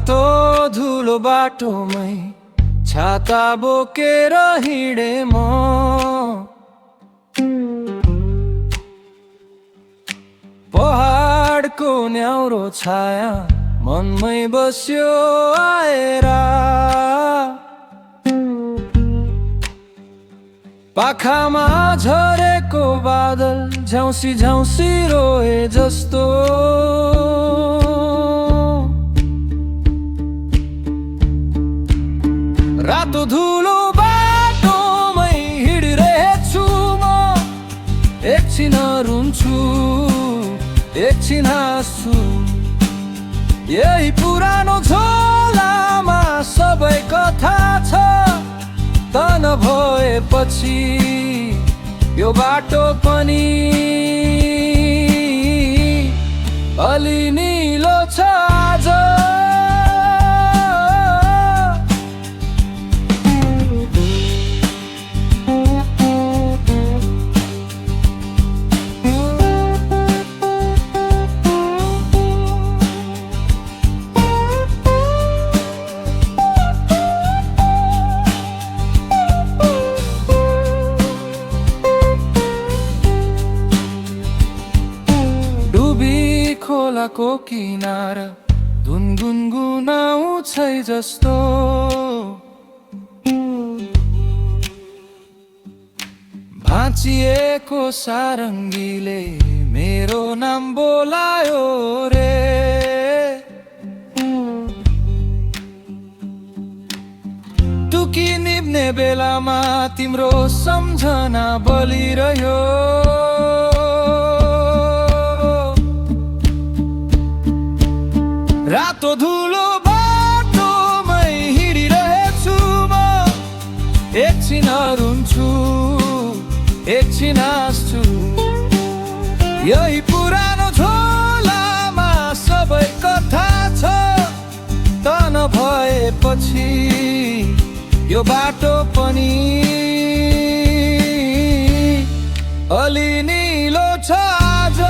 रातो धुलो बाटोमै छाता बोकेर हिँडे म पहाडको न्याउरो छाया मनमै बस्यो आएर पाखामा झरेको बादल झ्याउसी झ्याउसी रोए जस्तो रातो धुलो बाटोमै हिँडिरहेछु म एकछिन रुन्छु एकछिन हाँस्छु यही पुरानो झोलामा सबै कथा छ त नभएपछि यो बाटो पनि अलि निलो छ आज खोलाको किनारा धुन गुनगुनाउँछ जस्तो भाँचिएको सारङ्गीले मेरो नाम बोलायो रे टुकी निभ्ने बेलामा तिम्रो सम्झना बलिरह्यो रातो धुलो बाटोमै हिँडिरहेछु म एकछिन रुन्छु एकछिन हाँस्छु यही पुरानो झोलामा सबै कथा छ त नभएपछि यो बाटो पनि अलि निलो छ आज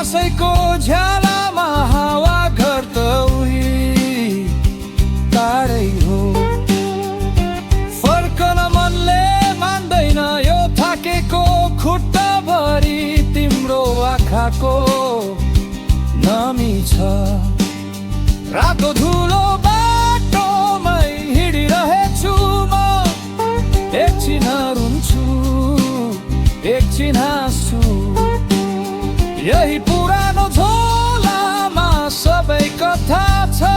बाँसैको झ्यालामा हावा घर त उही टाढै हो फर्कन मनले मान्दैन यो थाकेको खुट्टाभरि तिम्रो आँखाको नमी छ रातो धुलो बाटोमै हिँडिरहेछु म एकछिन रुन्छु एकछिन हाँस्छु यही पुरानो झोलामा सबै कथा छ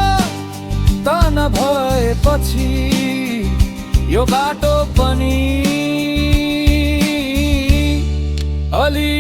त नभएपछि यो बाटो पनि अलि